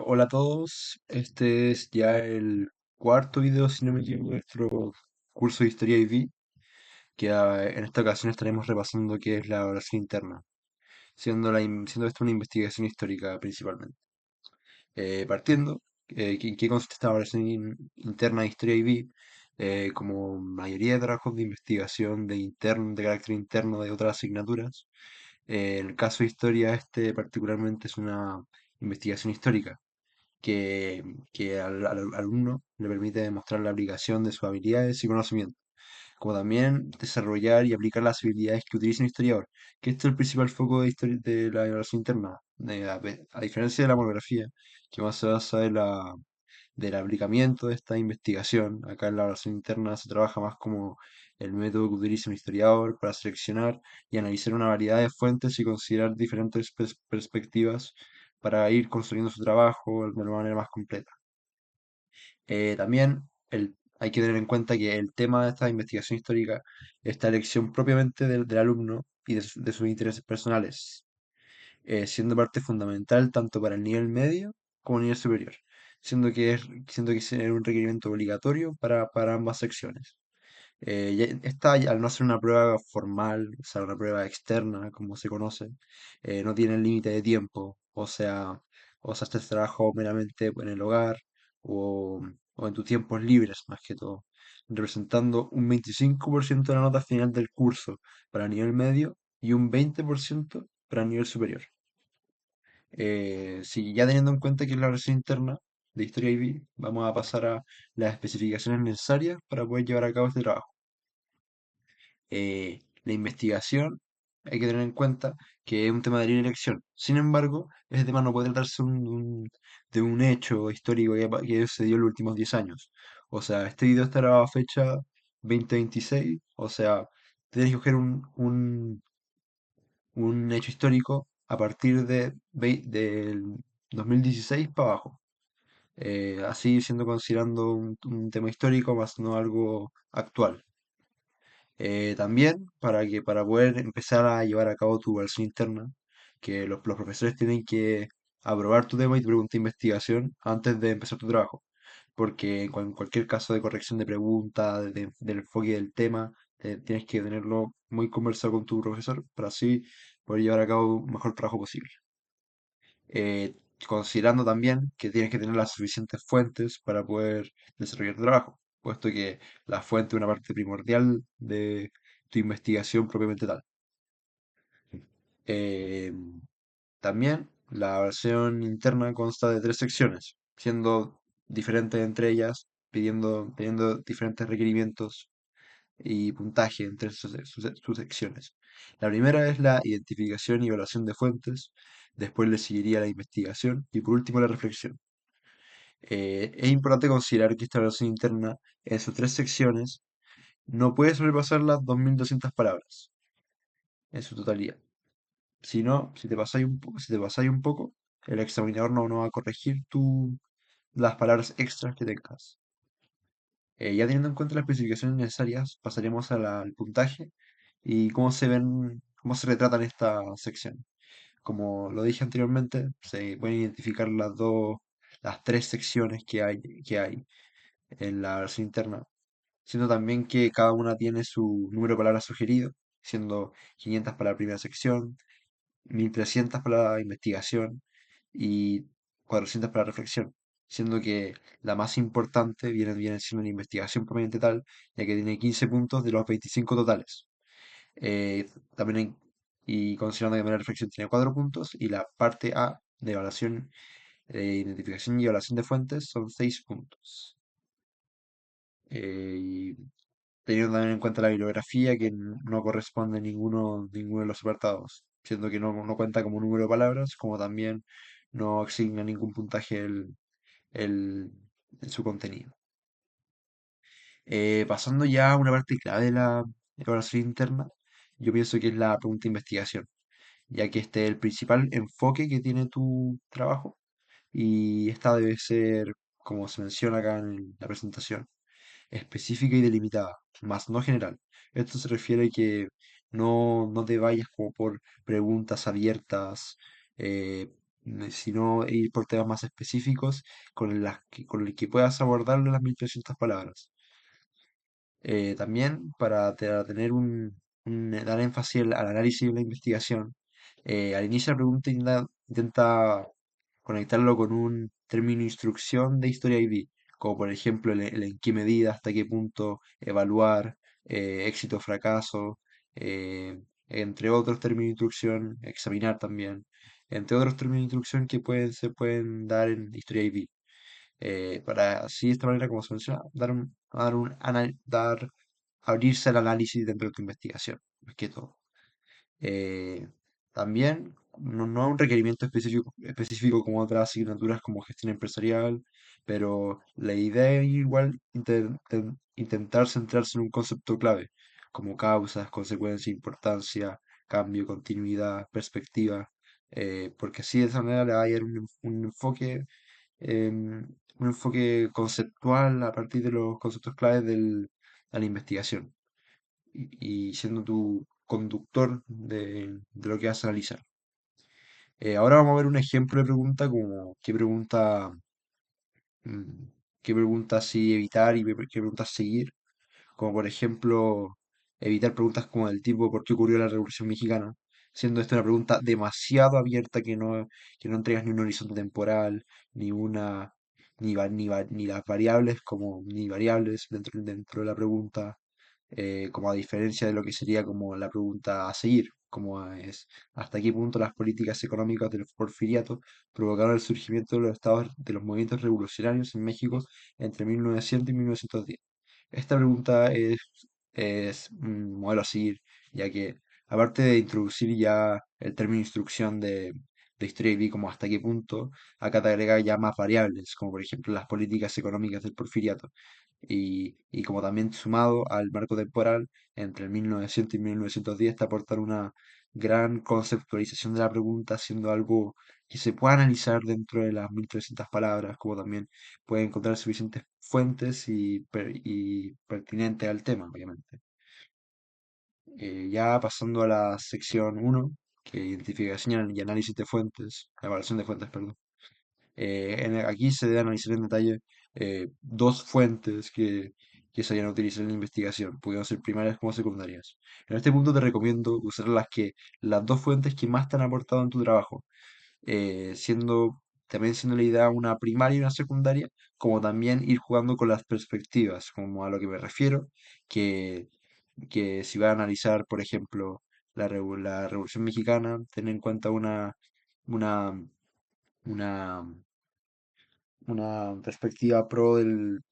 Hola a todos, este es ya el cuarto video, si no me equivoco, de nuestro curso de Historia IV, que en esta ocasión estaremos repasando qué es la evaluación interna, siendo esto una investigación histórica principalmente. Partiendo, ¿qué consiste esta evaluación interna de Historia IV? Como mayoría de trabajos de investigación de carácter interno de otras asignaturas, en el caso de Historia, este particularmente es una investigación histórica que, que al alumno le permite demostrar la aplicación de sus habilidades y conocimientos, como también desarrollar y aplicar las habilidades que utiliza un historiador, que esto es el principal foco de la evaluación interna, a diferencia de la monografía, que más se basa en del aplicamiento de esta investigación. Acá en la evaluación interna se trabaja más como el método que utiliza un historiador para seleccionar y analizar una variedad de fuentes y considerar diferentes perspectivas para ir construyendo su trabajo de una manera más completa. También hay que tener en cuenta que el tema de esta investigación histórica es la elección propiamente del alumno y de sus intereses personales, siendo parte fundamental tanto para el nivel medio como el nivel superior, siendo que es un requerimiento obligatorio para ambas secciones. Esta, al no ser una prueba formal, o sea, una prueba externa, como se conoce, no tiene límite de tiempo, o sea, este trabajo meramente en el hogar o, o en tus tiempos libres, más que todo, representando un 25% de la nota final del curso para nivel medio y un 20% para nivel superior. Si ya teniendo en cuenta que es la versión interna de Historia IB, vamos a pasar a las especificaciones necesarias para poder llevar a cabo este trabajo. La investigación, hay que tener en cuenta que es un tema de libre elección. Sin embargo, ese tema no puede tratarse de un hecho histórico que se dio en los últimos 10 años. O sea, este video estará a fecha 2026, o sea, tienes que coger un hecho histórico a partir del 2016 para abajo. Así siendo considerando un tema histórico más no algo actual. También para poder empezar a llevar a cabo tu evaluación interna, que los profesores tienen que aprobar tu tema y tu pregunta de investigación antes de empezar tu trabajo, porque en cualquier caso de corrección de pregunta, del enfoque del tema, tienes que tenerlo muy conversado con tu profesor para así poder llevar a cabo un mejor trabajo posible. Eh, Considerando también que tienes que tener las suficientes fuentes para poder desarrollar tu trabajo, puesto que la fuente es una parte primordial de tu investigación propiamente tal. Eh, También la versión interna consta de tres secciones, siendo diferentes entre ellas, teniendo diferentes requerimientos y puntaje entre sus secciones. La primera es la identificación y evaluación de fuentes, después le seguiría la investigación y por último la reflexión. Es importante considerar que esta evaluación interna en sus tres secciones no puede sobrepasar las 2.200 palabras en su totalidad. Si no, si te pasáis un poco, el examinador no va a corregir las palabras extras que tengas. Ya teniendo en cuenta las especificaciones necesarias, pasaremos al puntaje y cómo se retratan esta sección. Como lo dije anteriormente, se pueden identificar las tres secciones que hay en la versión interna, siendo también que cada una tiene su número de palabras sugerido, siendo 500 para la primera sección, 1.300 para la investigación y 400 para la reflexión, siendo que la más importante viene siendo la investigación propiamente tal, ya que tiene 15 puntos de los 25 totales. También y considerando que la reflexión tiene 4 puntos y la parte A de evaluación, identificación y evaluación de fuentes son 6 puntos. Y teniendo también en cuenta la bibliografía que no corresponde a ninguno de los apartados, siendo que no cuenta como número de palabras, como también no asigna ningún puntaje el- en su contenido. Pasando ya a una parte clave de la evaluación interna, yo pienso que es la pregunta de investigación, ya que este es el principal enfoque que tiene tu trabajo y esta debe ser, como se menciona acá en la presentación, específica y delimitada, más no general. Esto se refiere a que no te vayas como por preguntas abiertas, eh, sino ir por temas más específicos con el que puedas abordarlo en las 1300 palabras. También para tener dar énfasis al análisis de la investigación, al inicio de la pregunta intenta conectarlo con un término de instrucción de Historia ID, como por ejemplo el en qué medida, hasta qué punto, evaluar, éxito, fracaso, entre otros términos de instrucción, examinar también, entre otros términos de instrucción que se pueden dar en Historia ID. Para así, de esta manera, como se menciona, abrirse al análisis dentro de tu investigación, más que todo. Eh, También no es un requerimiento específico como otras asignaturas como gestión empresarial, pero la idea es igual intentar centrarse en un concepto clave, como causas, consecuencias, importancia, cambio, continuidad, perspectiva, porque así de esa manera le va a dar un enfoque conceptual a partir de los conceptos claves de la investigación y siendo tu conductor de lo que vas a analizar. Ahora vamos a ver un ejemplo de pregunta como mm, qué preguntas sí evitar y qué preguntas seguir, como por ejemplo evitar preguntas como del tipo ¿por qué ocurrió la Revolución Mexicana? Siendo esta una pregunta demasiado abierta que no entregas ni un horizonte temporal, ni una, ni las variables ni variables dentro de la pregunta, como a diferencia de lo que sería como la pregunta a seguir, como es hasta qué punto las políticas económicas del porfiriato provocaron el surgimiento de los estados de los movimientos revolucionarios en México entre 1900 y 1910. Esta pregunta es un modelo a seguir, ya que aparte de introducir ya el término instrucción de historia y vi como hasta qué punto, acá te agrega ya más variables, como por ejemplo las políticas económicas del porfiriato y como también sumado al marco temporal entre el 1900 y 1910 te aportan una gran conceptualización de la pregunta, siendo algo que se puede analizar dentro de las 1300 palabras, como también puede encontrar suficientes fuentes y pertinentes al tema, obviamente. Ya pasando a la sección uno que identificación y análisis de fuentes, evaluación de fuentes, perdón. Aquí se debe analizar en detalle dos fuentes que se vayan a utilizar en la investigación, pueden ser primarias como secundarias. En este punto te recomiendo usar las dos fuentes que más te han aportado en tu trabajo, también siendo la idea una primaria y una secundaria, como también ir jugando con las perspectivas, como a lo que me refiero, que, que si va a analizar, por ejemplo, la Revolución Mexicana, tener en cuenta una, una una perspectiva pro del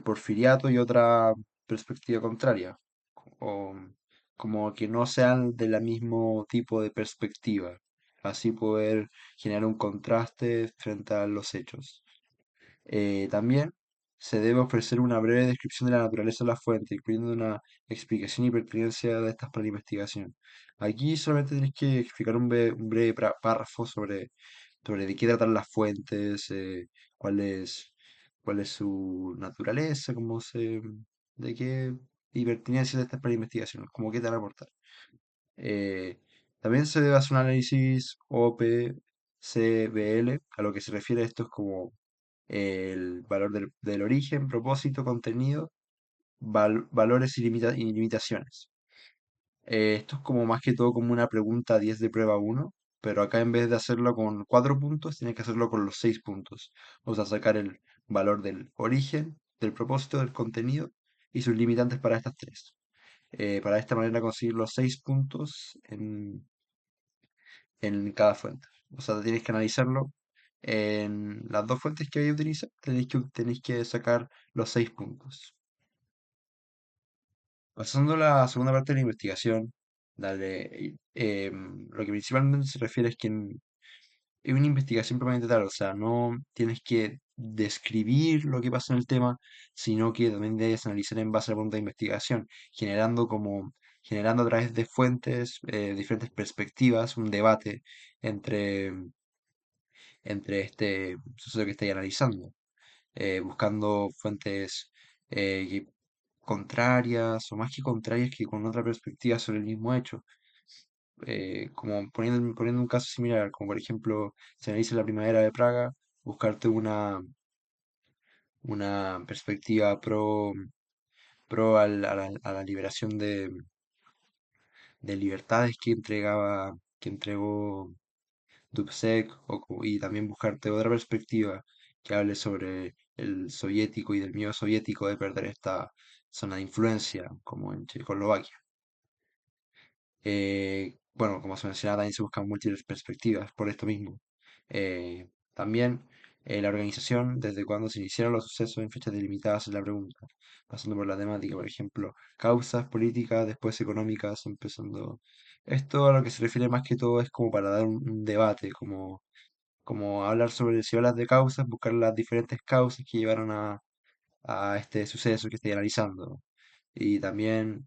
porfiriato y otra perspectiva contraria, o como que no sean del mismo tipo de perspectiva, así poder generar un contraste frente a los hechos. También se debe ofrecer una breve descripción de la naturaleza de la fuente, incluyendo una explicación y pertinencia de estas para la investigación. Aquí solamente tenéis que explicar un breve párrafo sobre de qué tratan las fuentes, cuál es, cuál es su naturaleza, de qué y pertinencia de estas para la investigación, como qué te van a aportar. Eh, También se debe hacer un análisis OPCBL, a lo que se refiere esto es como el valor del origen, propósito, contenido, valores y limitaciones. Esto es como más que todo como una pregunta 10 de prueba uno, pero acá en vez de hacerlo con 4 puntos, tienes que hacerlo con los 6 puntos. O sea, sacar el valor del origen, del propósito, del contenido y sus limitantes para estas tres. Para de esta manera conseguir los 6 puntos en cada fuente. O sea, tienes que analizarlo en las dos fuentes que voy a utilizar, tenéis que sacar los 6 puntos. Pasando a la segunda parte de la investigación, lo que principalmente se refiere es que es una investigación propiamente tal, o sea, no tienes que describir lo que pasa en el tema, sino que también debes analizar en base a la pregunta de investigación, generando a través de fuentes, diferentes perspectivas, un debate entre, entre este suceso que estáis analizando, buscando fuentes contrarias o más que contrarias que con otra perspectiva sobre el mismo hecho. como poniendo un caso similar, como por ejemplo, si analizas la primavera de Praga, buscarte una perspectiva pro a la liberación de libertades que entregó Dubček, y también buscarte otra perspectiva que hable sobre el soviético y del miedo soviético de perder esta zona de influencia, como en Checoslovaquia. Bueno, como se mencionaba, también se buscan múltiples perspectivas por esto mismo. También la organización, desde cuando se iniciaron los sucesos en fechas delimitadas es la pregunta, pasando por la temática, por ejemplo, causas políticas, después económicas, empezando. Esto a lo que se refiere más que todo es como para dar un debate, como hablar sobre, si hablas de causas, buscar las diferentes causas que llevaron a este suceso que estoy analizando. Y también,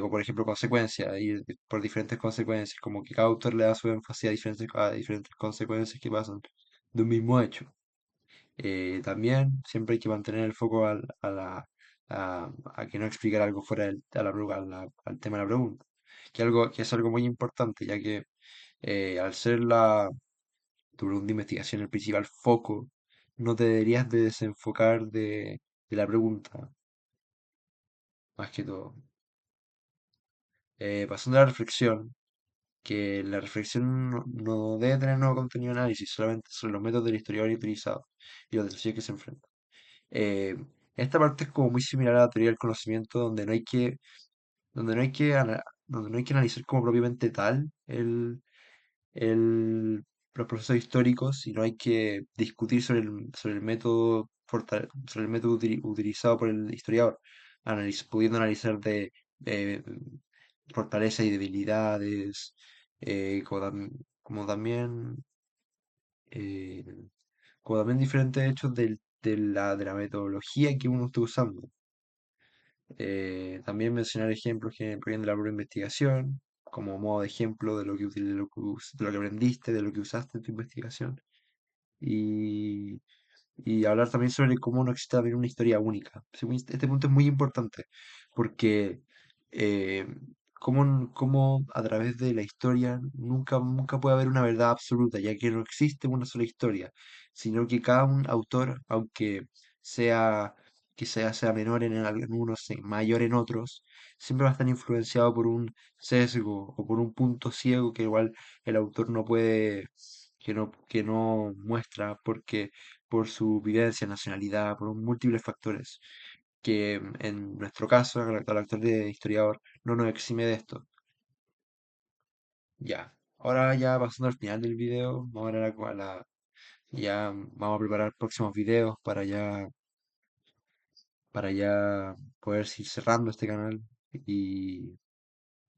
o por ejemplo, consecuencias, ir por diferentes consecuencias, como que cada autor le da su énfasis a diferentes consecuencias que pasan de un mismo hecho. También siempre hay que mantener el foco a que no explicar algo fuera al tema de la pregunta, que es algo muy importante, ya que al ser tu pregunta de investigación el principal foco, no te deberías de desenfocar de la pregunta, más que todo. Pasando a la reflexión, que la reflexión no debe tener nuevo contenido de análisis, solamente sobre los métodos del historiador utilizados y los desafíos que se enfrentan. Eh, Esta parte es como muy similar a la teoría del conocimiento, donde no hay que analizar como propiamente tal el, los procesos históricos, sino hay que discutir sobre el método, sobre el método utilizado por el historiador, pudiendo analizar de fortalezas y debilidades, eh, como, tam- como también eh, como también diferentes hechos de la metodología que uno está usando. También mencionar ejemplos que provienen de la propia investigación, como modo de ejemplo de lo que aprendiste, de lo que usaste en tu investigación. Y, y hablar también sobre cómo no existe también una historia única. Este punto es muy importante porque eh, cómo a través de la historia nunca puede haber una verdad absoluta, ya que no existe una sola historia, sino que cada un autor, aunque sea sea menor en algunos, mayor en otros, siempre va a estar influenciado por un sesgo o por un punto ciego que igual el autor no puede, que no muestra porque por su vivencia, nacionalidad, por múltiples factores, que en nuestro caso, al actor de historiador, no nos exime de esto. Ya, ahora ya pasando al final del video, vamos a ver ya vamos a preparar próximos videos para ya poder ir cerrando este canal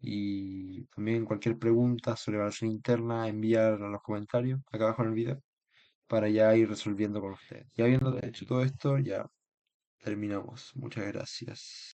y también cualquier pregunta sobre evaluación interna, enviar a los comentarios acá abajo en el video para ya ir resolviendo con ustedes. Ya habiendo hecho todo esto, ya terminamos. Muchas gracias.